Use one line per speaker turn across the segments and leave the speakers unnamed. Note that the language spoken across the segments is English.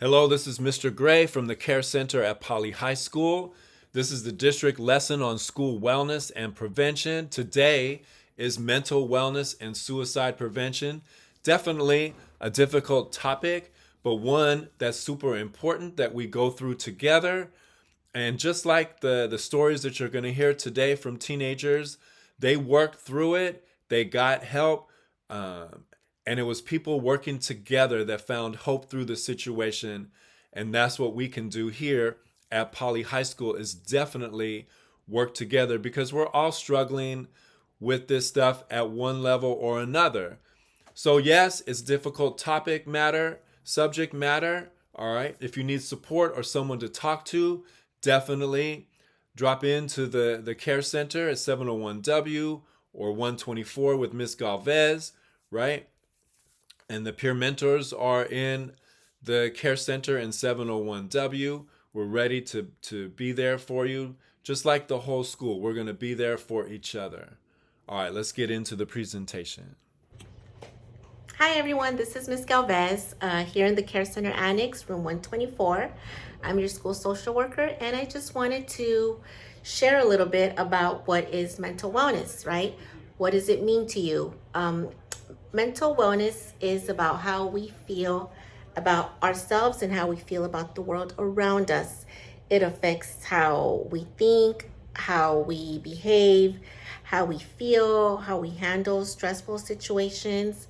Hello, this is Mr. Gray from the Care Center at Poly High School. This is the district lesson on school wellness and prevention. Today is mental wellness and suicide prevention. Definitely a difficult topic, but one that's super important that we go through together. And just like the stories that you're going to hear today from teenagers, they worked through it, they got help, um, and it was people working together that found hope through the situation. And that's what we can do here at Poly High School is definitely work together because we're all struggling with this stuff at one level or another. So yes, it's difficult subject matter. All right. If you need support or someone to talk to, definitely drop into the care center at 701W or 124 with Miss Galvez, right? And the peer mentors are in the care center in 701W. We're ready to be there for you, just like the whole school. We're going to be there for each other. All right, let's get into the presentation.
Hi everyone, this is Ms. Galvez here in the Care Center Annex, room 124. I'm your school social worker and I just wanted to share a little bit about what is mental wellness, right? What does it mean to you? Mental wellness is about how we feel about ourselves and how we feel about the world around us. It affects how we think, how we behave, how we feel, how we handle stressful situations.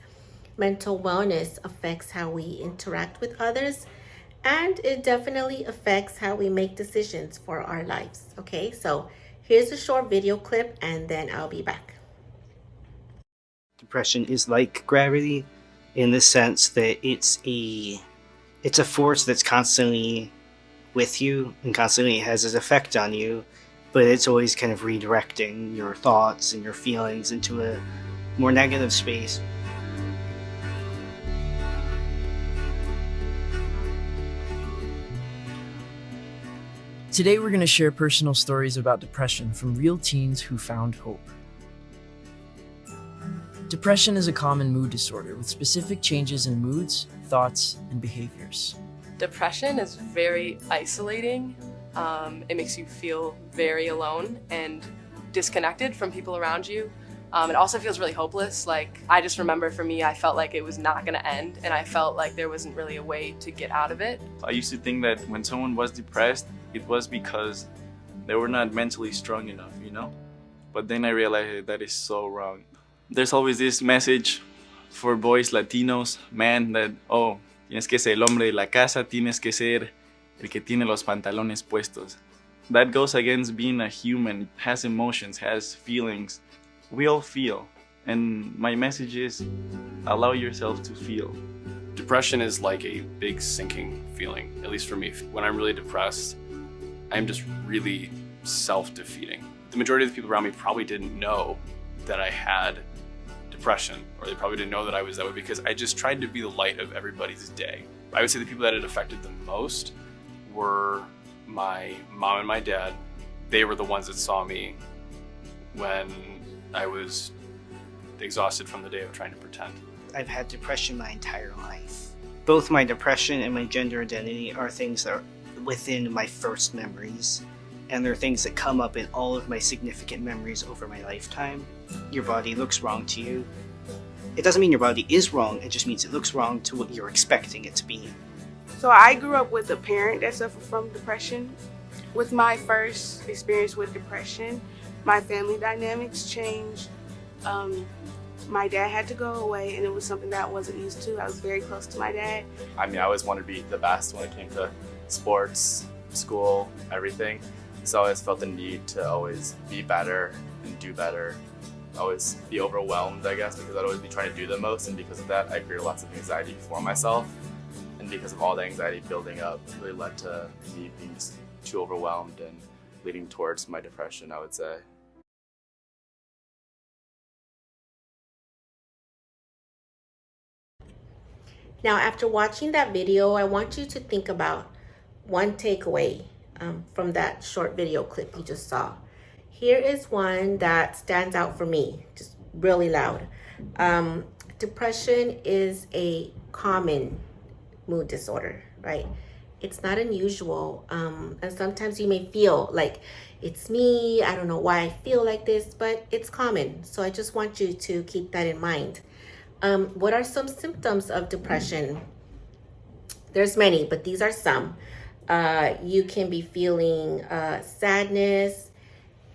Mental wellness affects how we interact with others, and it definitely affects how we make decisions for our lives. Okay, so here's a short video clip, and then I'll be back.
Depression is like gravity in the sense that it's a force that's constantly with you and constantly has its effect on you, but it's always kind of redirecting your thoughts and your feelings into a more negative space.
Today we're going to share personal stories about depression from real teens who found hope. Depression is a common mood disorder with specific changes in moods, thoughts, and behaviors.
Depression is very isolating. It makes you feel very alone and disconnected from people around you. It also feels really hopeless. Like, I just remember for me, I felt like it was not gonna end and I felt like there wasn't really a way to get out of it.
I used to think that when someone was depressed, it was because they were not mentally strong enough, you know? But then I realized that is so wrong. There's always this message for boys Latinos, man, that, oh, tienes que ser el hombre de la casa, tienes que ser el que tiene los pantalones puestos. That goes against being a human, has emotions, has feelings. We all feel. And my message is, allow yourself to feel.
Depression is like a big sinking feeling, at least for me. When I'm really depressed, I'm just really self-defeating. The majority of the people around me probably didn't know that I had depression, or they probably didn't know that I was that way because I just tried to be the light of everybody's day. I would say the people that it affected the most were my mom and my dad. They were the ones that saw me when I was exhausted from the day of trying to pretend.
I've had depression my entire life. Both my depression and my gender identity are things that are within my first memories, and they're things that come up in all of my significant memories over my lifetime. Your body looks wrong to you. It doesn't mean your body is wrong, it just means it looks wrong to what you're expecting it to be.
So I grew up with a parent that suffered from depression. With my first experience with depression, my family dynamics changed. My dad had to go away, and it was something that I wasn't used to. I was very close to my dad.
I mean, I always wanted to be the best when it came to sports, school, everything. So I always felt the need to always be better and do better. Always be overwhelmed, I guess, because I'd always be trying to do the most, and because of that, I created lots of anxiety for myself. And because of all the anxiety building up, it really led to me being just too overwhelmed and leading towards my depression, I would say.
Now, after watching that video, I want you to think about one takeaway from that short video clip you just saw. Here is one that stands out for me, just really loud. Depression is a common mood disorder, right? It's not unusual. And sometimes you may feel like it's me, I don't know why I feel like this, but it's common. So I just want you to keep that in mind. What are some symptoms of depression? There's many, but these are some. You can be feeling sadness,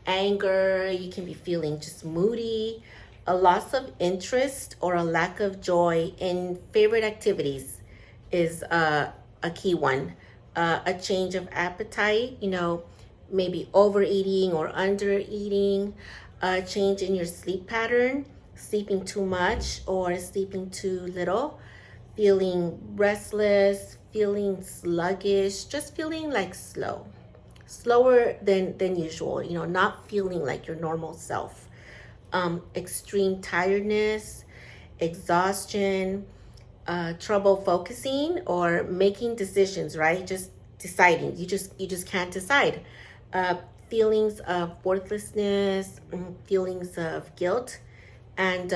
anger. You can be feeling just moody, a loss of interest or a lack of joy in favorite activities is a key one. A change of appetite, maybe overeating or undereating, a change in your sleep pattern, sleeping too much or sleeping too little, feeling restless, feeling sluggish, just feeling like slower than usual, not feeling like your normal self. Extreme tiredness, exhaustion, trouble focusing or making decisions, right? Just deciding. You just can't decide. Feelings of worthlessness, feelings of guilt, and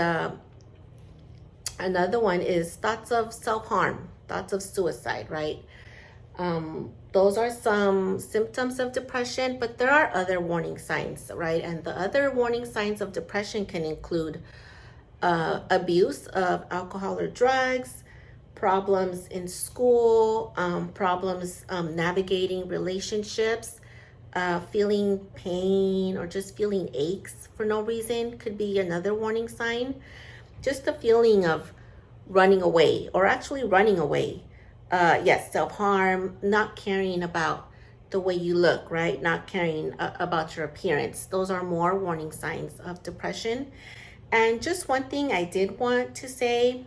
another one is thoughts of self-harm, thoughts of suicide, right? Those are some symptoms of depression, but there are other warning signs, right? And the other warning signs of depression can include abuse of alcohol or drugs, problems in school, problems navigating relationships, feeling pain or just feeling aches for no reason could be another warning sign. Just the feeling of running away or actually running away. Yes, self-harm, not caring about the way you look, right? Not caring about your appearance. Those are more warning signs of depression. And just one thing I did want to say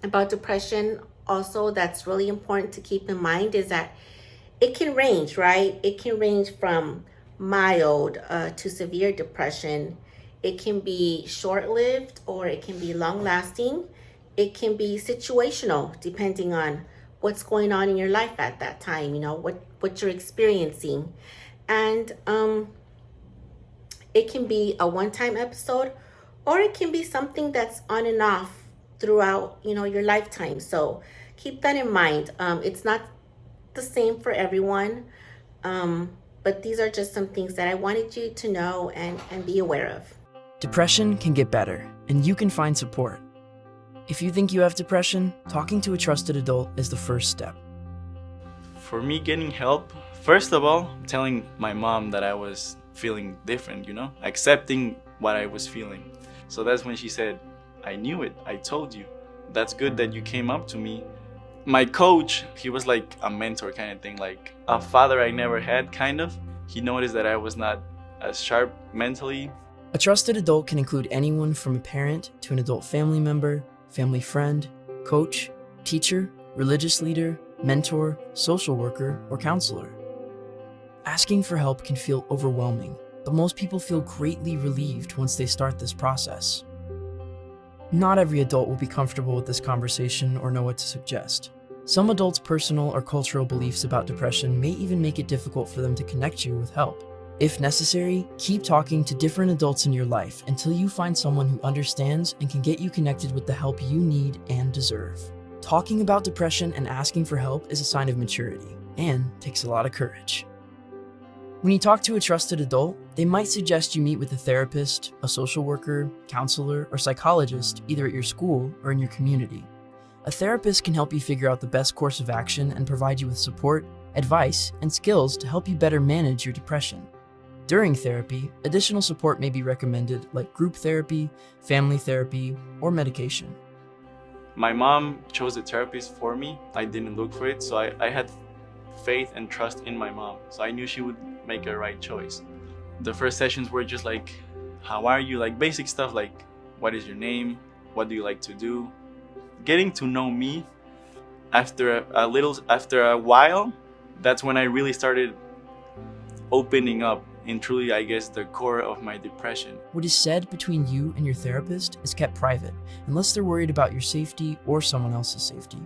about depression also that's really important to keep in mind is that it can range, right? It can range from mild to severe depression. It can be short-lived or it can be long-lasting. It can be situational depending on what's going on in your life at that time, what you're experiencing. And it can be a one-time episode or it can be something that's on and off throughout, your lifetime. So keep that in mind. It's not the same for everyone, but these are just some things that I wanted you to know and be aware of.
Depression can get better, and you can find support. If you think you have depression, talking to a trusted adult is the first step.
For me, getting help, first of all, telling my mom that I was feeling different, accepting what I was feeling. So that's when she said, I knew it, I told you. That's good that you came up to me. My coach, he was like a mentor kind of thing, like a father I never had, kind of. He noticed that I was not as sharp mentally.
A trusted adult can include anyone from a parent to an adult family member, family friend, coach, teacher, religious leader, mentor, social worker, or counselor. Asking for help can feel overwhelming, but most people feel greatly relieved once they start this process. Not every adult will be comfortable with this conversation or know what to suggest. Some adults' personal or cultural beliefs about depression may even make it difficult for them to connect you with help. If necessary, keep talking to different adults in your life until you find someone who understands and can get you connected with the help you need and deserve. Talking about depression and asking for help is a sign of maturity and takes a lot of courage. When you talk to a trusted adult, they might suggest you meet with a therapist, a social worker, counselor, or psychologist, either at your school or in your community. A therapist can help you figure out the best course of action and provide you with support, advice, and skills to help you better manage your depression. During therapy, additional support may be recommended like group therapy, family therapy, or medication.
My mom chose a therapist for me. I didn't look for it, so I had faith and trust in my mom. So I knew she would make a right choice. The first sessions were just like, how are you? Like basic stuff like, what is your name? What do you like to do? Getting to know me. After a while, that's when I really started opening up in truly, I guess, the core of my depression.
What is said between you and your therapist is kept private, unless they're worried about your safety or someone else's safety.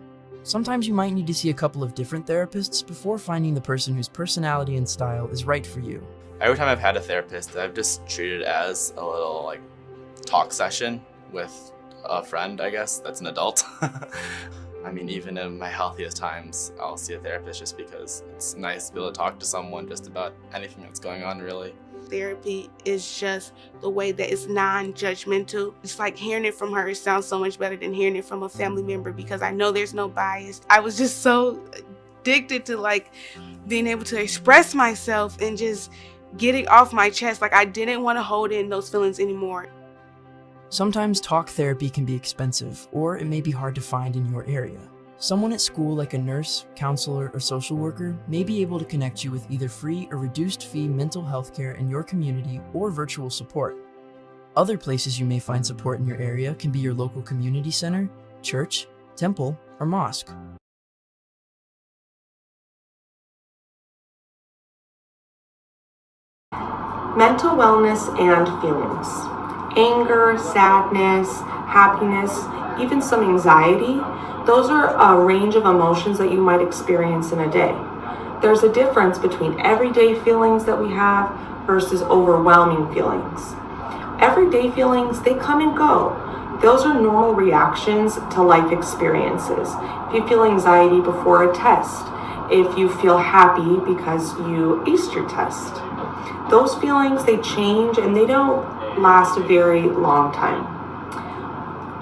Sometimes you might need to see a couple of different therapists before finding the person whose personality and style is right for you.
Every time I've had a therapist, I've just treated it as a little talk session with a friend, I guess, that's an adult. I mean, even in my healthiest times, I'll see a therapist just because it's nice to be able to talk to someone just about anything that's going on, really.
Therapy is just the way that it's non-judgmental. It's like hearing it from her, it sounds so much better than hearing it from a family member because I know there's no bias. I was just so addicted to like being able to express myself and just getting off my chest. Like I didn't want to hold in those feelings anymore.
Sometimes talk therapy can be expensive, or it may be hard to find in your area. Someone at school, like a nurse, counselor, or social worker, may be able to connect you with either free or reduced fee mental health care in your community or virtual support. Other places you may find support in your area can be your local community center, church, temple, or mosque.
Mental wellness and feelings. Anger, sadness, happiness, even some anxiety. Those are a range of emotions that you might experience in a day. There's a difference between everyday feelings that we have versus overwhelming feelings. Everyday feelings, they come and go. Those are normal reactions to life experiences. If you feel anxiety before a test, if you feel happy because you aced your test, those feelings, they change and they don't last a very long time.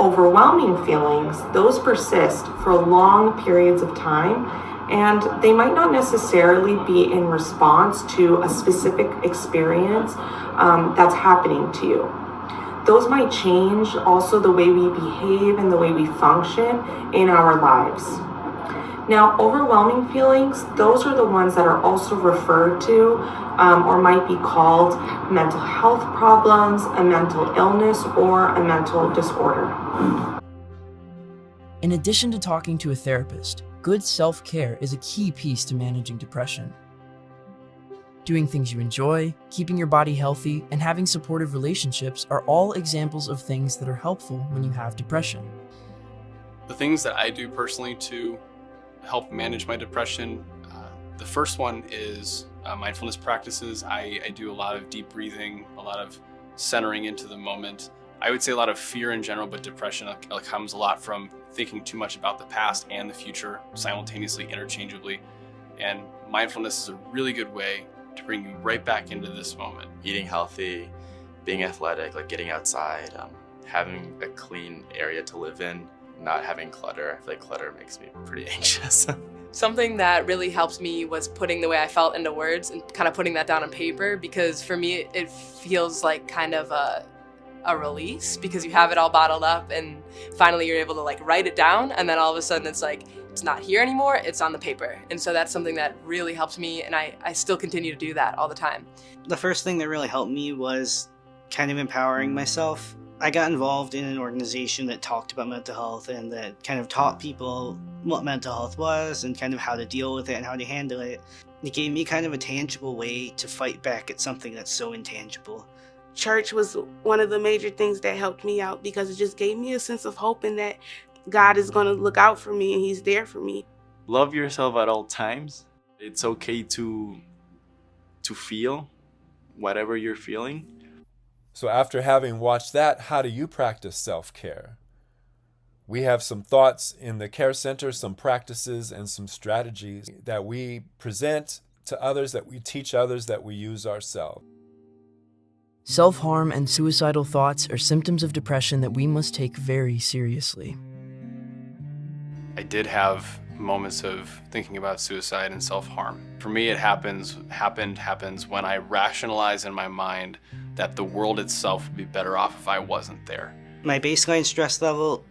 Overwhelming feelings, those persist for long periods of time, and they might not necessarily be in response to a specific experience that's happening to you. Those might change also the way we behave and the way we function in our lives. Now, overwhelming feelings, those are the ones that are also referred to or might be called mental health problems, a mental illness, or a mental disorder.
In addition to talking to a therapist, good self-care is a key piece to managing depression. Doing things you enjoy, keeping your body healthy, and having supportive relationships are all examples of things that are helpful when you have depression.
The things that I do personally to help manage my depression, the first one is mindfulness practices. I do a lot of deep breathing, a lot of centering into the moment. I would say a lot of fear in general, but depression comes a lot from thinking too much about the past and the future simultaneously, interchangeably. And mindfulness is a really good way to bring you right back into this moment.
Eating healthy, being athletic, like getting outside, having a clean area to live in, not having clutter. I feel like clutter makes me pretty anxious.
Something that really helped me was putting the way I felt into words and kind of putting that down on paper, because for me it feels like kind of a release, because you have it all bottled up and finally you're able to like write it down, and then all of a sudden it's like it's not here anymore, it's on the paper. And so that's something that really helped me, and I still continue to do that all the time.
The first thing that really helped me was kind of empowering myself. I got involved in an organization that talked about mental health and that kind of taught people what mental health was and kind of how to deal with it and how to handle it. It gave me kind of a tangible way to fight back at something that's so intangible.
Church was one of the major things that helped me out because it just gave me a sense of hope and that God is going to look out for me and He's there for me.
Love yourself at all times. It's okay to feel whatever you're feeling.
So after having watched that, how do you practice self-care? We have some thoughts in the Care Center, some practices and some strategies that we present to others, that we teach others, that we use ourselves.
Self-harm and suicidal thoughts are symptoms of depression that we must take very seriously.
I did have moments of thinking about suicide and self-harm. For me, it happens when I rationalize in my mind that the world itself would be better off if I wasn't there.
My baseline stress level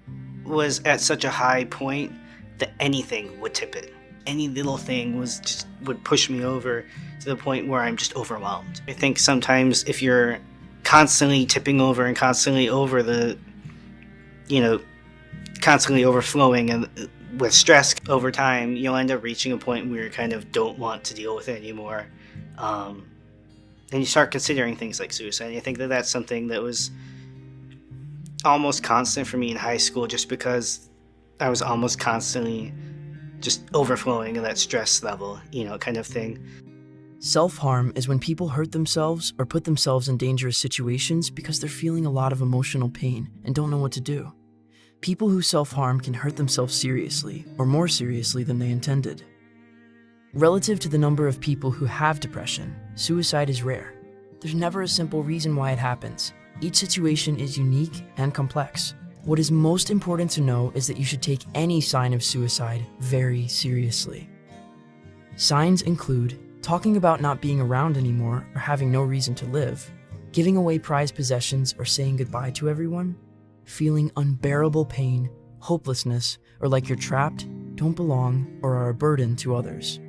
was at such a high point that anything would tip it. Any little thing would push me over to the point where I'm just overwhelmed. I think sometimes if you're constantly tipping over and constantly over constantly overflowing and with stress over time, you'll end up reaching a point where you kind of don't want to deal with it anymore. And you start considering things like suicide. And I think that that's something that was almost constant for me in high school, just because I was almost constantly just overflowing in that stress level, kind of thing.
Self-harm is when people hurt themselves or put themselves in dangerous situations because they're feeling a lot of emotional pain and don't know what to do. People who self-harm can hurt themselves seriously, or more seriously than they intended. Relative to the number of people who have depression, suicide is rare. There's never a simple reason why it happens. Each situation is unique and complex. What is most important to know is that you should take any sign of suicide very seriously. Signs include talking about not being around anymore or having no reason to live, giving away prized possessions or saying goodbye to everyone, feeling unbearable pain, hopelessness, or like you're trapped, don't belong, or are a burden to others.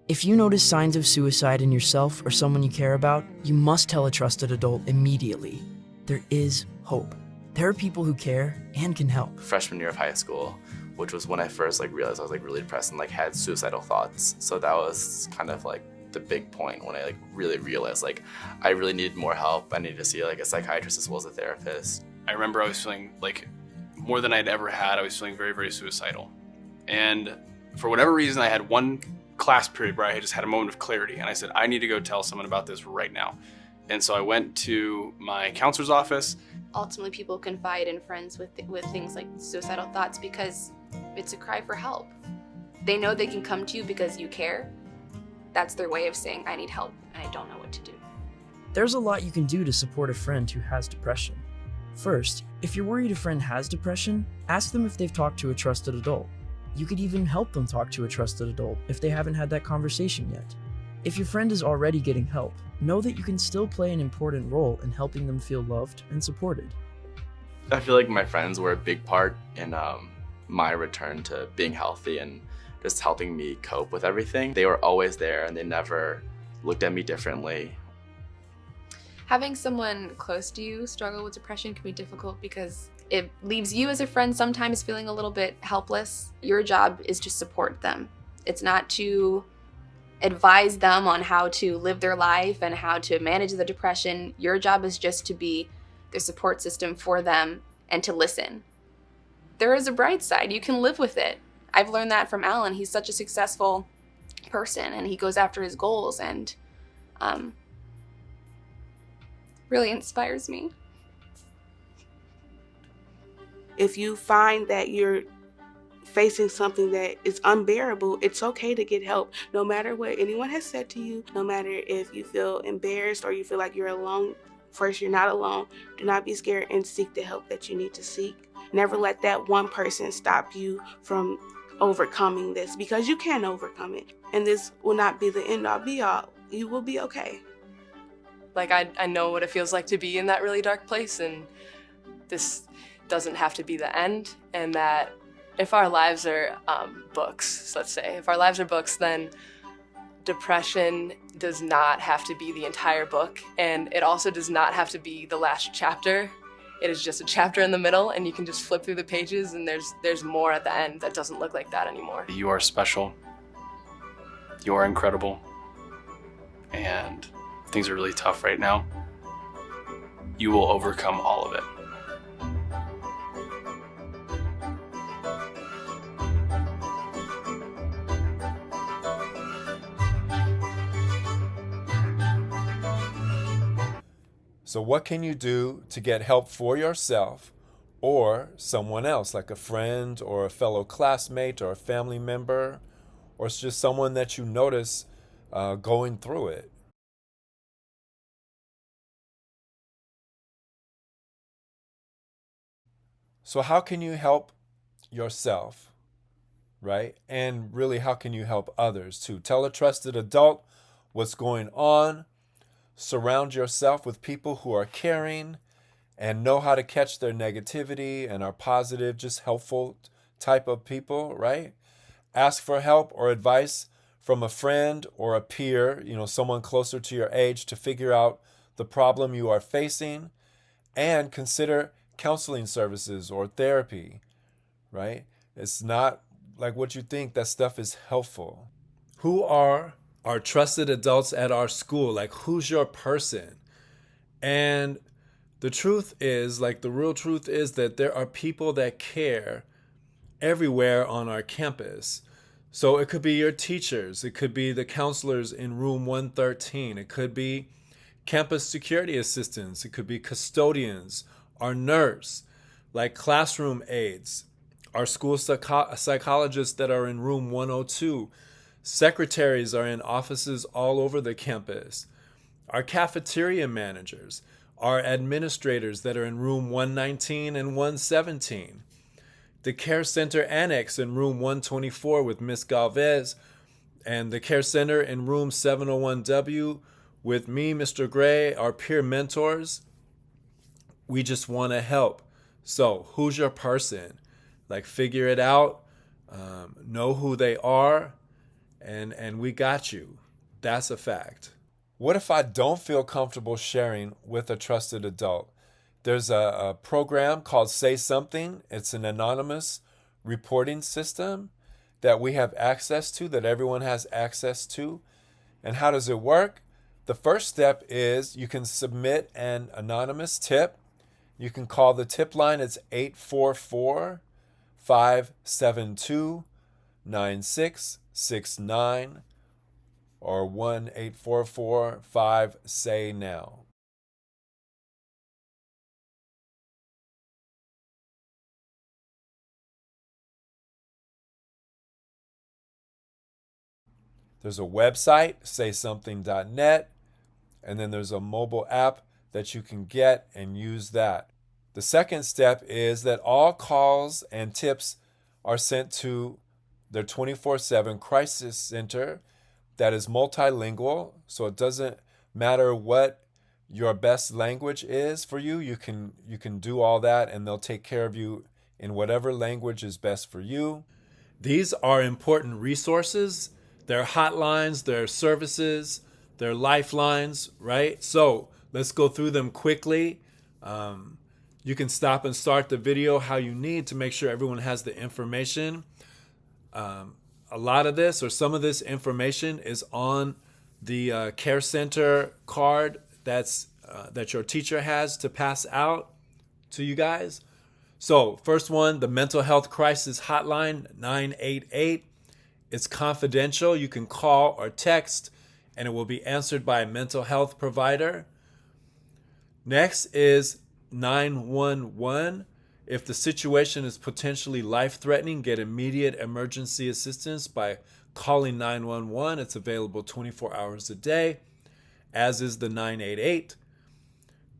If you notice signs of suicide in yourself or someone you care about, you must tell a trusted adult immediately. There is hope. There are people who care and can help.
Freshman year of high school, which was when I first realized I was really depressed and had suicidal thoughts. So that was kind of the big point when I really realized I really needed more help. I needed to see a psychiatrist as well as a therapist.
I remember I was feeling more than I'd ever had. I was feeling very, very suicidal. And for whatever reason, I had one class period where I just had a moment of clarity. And I said, I need to go tell someone about this right now. And so I went to my counselor's office.
Ultimately, people confide in friends with things like suicidal thoughts because it's a cry for help. They know they can come to you because you care. That's their way of saying, I need help and I don't know what to do.
There's a lot you can do to support a friend who has depression. First, if you're worried a friend has depression, ask them if they've talked to a trusted adult. You could even help them talk to a trusted adult if they haven't had that conversation yet. If your friend is already getting help, know that you can still play an important role in helping them feel loved and supported.
I feel like my friends were a big part in my return to being healthy and just helping me cope with everything. They were always there and they never looked at me differently.
Having someone close to you struggle with depression can be difficult because it leaves you as a friend sometimes feeling a little bit helpless. Your job is to support them. It's not to advise them on how to live their life and how to manage the depression. Your job is just to be the support system for them and to listen. There is a bright side. You can live with it. I've learned that from Alan. He's such a successful person and he goes after his goals and really inspires me.
If you find that you're facing something that is unbearable, it's okay to get help. No matter what anyone has said to you, no matter if you feel embarrassed or you feel like you're alone, first, you're not alone. Do not be scared and seek the help that you need to seek. Never let that one person stop you from overcoming this because you can overcome it. And this will not be the end all be all. You will be okay.
I know what it feels like to be in that really dark place, and this doesn't have to be the end, and that if our lives are books, let's say, if our lives are books, then depression does not have to be the entire book, and it also does not have to be the last chapter. It is just a chapter in the middle, and you can just flip through the pages, and there's more at the end that doesn't look like that anymore.
You are special. You are incredible. And things are really tough right now. You will overcome all of it.
So what can you do to get help for yourself or someone else, like a friend or a fellow classmate or a family member, or it's just someone that you notice going through it? So how can you help yourself, right? And really, how can you help others too? Tell a trusted adult what's going on. Surround yourself with people who are caring and know how to catch their negativity and are positive, just helpful type of people, right? Ask for help or advice from a friend or a peer, someone closer to your age to figure out the problem you are facing, and consider counseling services or therapy, right? It's not like what you think. That stuff is helpful. Who are our trusted adults at our school? Like, who's your person? And the truth is, the real truth is that there are people that care everywhere on our campus. So it could be your teachers. It could be the counselors in room 113. It could be campus security assistants. It could be custodians, our nurse, like classroom aides, our school psychologists that are in room 102, secretaries are in offices all over the campus, our cafeteria managers, our administrators that are in room 119 and 117, the care center annex in room 124 with Miss Galvez, and the care center in room 701W with me, Mr. Gray, our peer mentors. We just want to help. So who's your person? Like, figure it out, know who they are, and we got you. That's a fact. What if I don't feel comfortable sharing with a trusted adult? There's a program called Say Something. It's an anonymous reporting system that we have access to, that everyone has access to. And how does it work? The first step is you can submit an anonymous tip. You can call the tip line. It's 844-572-9669 or 1-844-5-SAY-NOW. There's a website, saysomething.net, and then there's a mobile app that you can get and use that. The second step is that all calls and tips are sent to their 24/7 crisis center that is multilingual, so it doesn't matter what your best language is for you. You can do all that, and they'll take care of you in whatever language is best for you. These are important resources. They're hotlines, they're services, they're lifelines, right? So let's go through them quickly. You can stop and start the video how you need to make sure everyone has the information. A lot of this, or some of this information, is on the care center card that your teacher has to pass out to you guys. So first one, the mental health crisis hotline, 988. It's confidential. You can call or text, and it will be answered by a mental health provider. Next is 911. If the situation is potentially life-threatening, get immediate emergency assistance by calling 911. It's available 24 hours a day, as is the 988.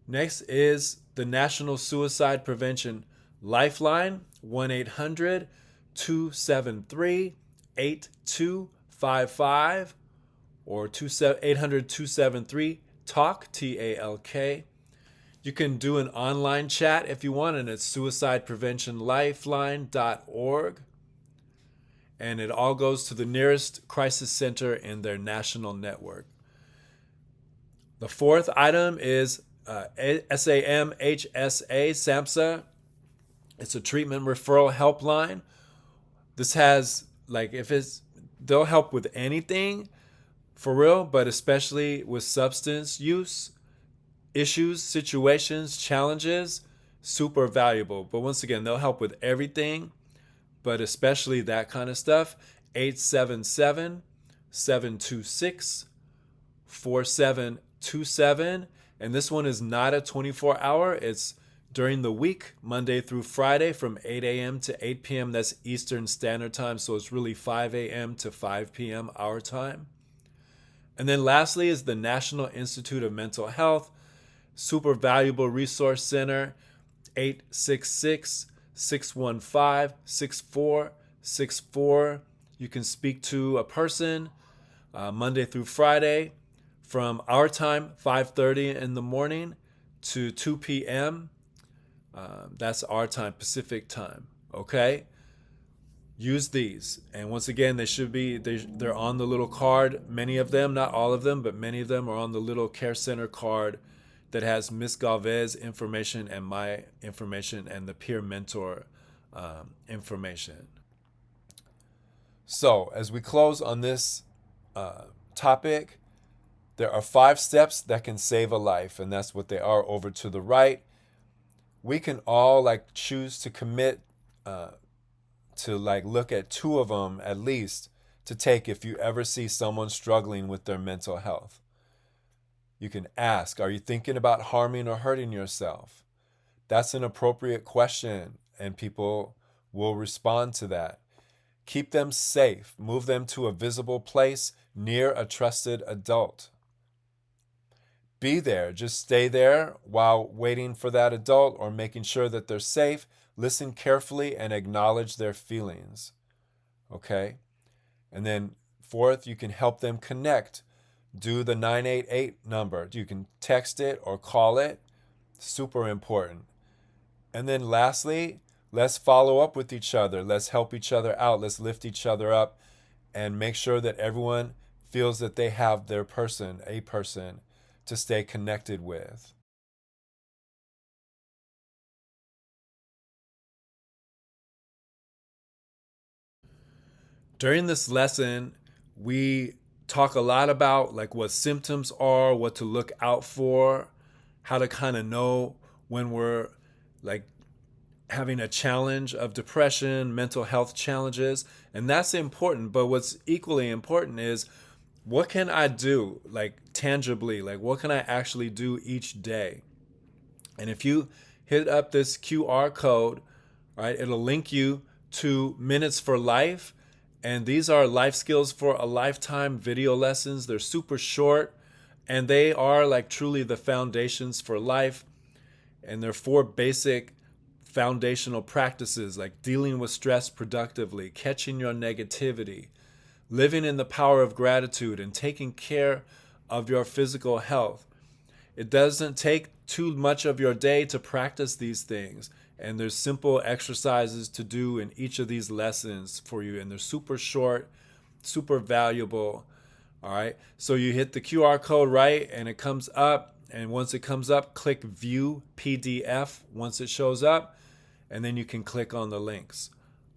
Next is the National Suicide Prevention Lifeline, 1-800-273-8255 or 800-273-TALK, TALK. You can do an online chat if you want, and it's suicidepreventionlifeline.org. And it all goes to the nearest crisis center in their national network. The fourth item is SAMHSA. It's a treatment referral helpline. This has, they'll help with anything for real, but especially with substance use issues, situations, challenges, super valuable. But once again, they'll help with everything, but especially that kind of stuff. 877-726-4727. And this one is not a 24-hour. It's during the week, Monday through Friday from 8 a.m. to 8 p.m. That's Eastern Standard Time. So it's really 5 a.m. to 5 p.m. our time. And then lastly is the National Institute of Mental Health, super valuable resource center, 866-615-6464. You can speak to a person Monday through Friday from our time, 5:30 in the morning to 2 p.m. That's our time, Pacific time. Okay? Use these. And once again, they're on the little card. Many of them, not all of them, but many of them are on the little care center card that has Miss Galvez information and my information and the peer mentor information. So as we close on this topic, there are 5 steps that can save a life, and that's what they are over to the right. We can all choose to commit to look at 2 of them at least to take if you ever see someone struggling with their mental health. You can ask, are you thinking about harming or hurting yourself? That's an appropriate question, and people will respond to that. Keep them safe. Move them to a visible place near a trusted adult. Be there. Just stay there while waiting for that adult or making sure that they're safe. Listen carefully and acknowledge their feelings. Okay? And then fourth, you can help them connect. Do the 988 number. You can text it or call it. Super important. And then lastly, let's follow up with each other. Let's help each other out. Let's lift each other up and make sure that everyone feels that they have their person, a person, to stay connected with. During this lesson, we talk a lot about like what symptoms are, what to look out for, how to kind of know when we're like having a challenge of depression, mental health challenges, and that's important. But what's equally important is what can I do, like tangibly, like what can I actually do each day? And if you hit up this QR code, right, it'll link you to Minutes for Life. And these are life skills for a lifetime video lessons. They're super short and they are like truly the foundations for life. And they're 4 basic foundational practices like dealing with stress productively, catching your negativity, living in the power of gratitude, and taking care of your physical health. It doesn't take too much of your day to practice these things. And there's simple exercises to do in each of these lessons for you. And they're super short, super valuable. All right. So you hit the QR code, right? And it comes up. And once it comes up, click View PDF once it shows up. And then you can click on the links.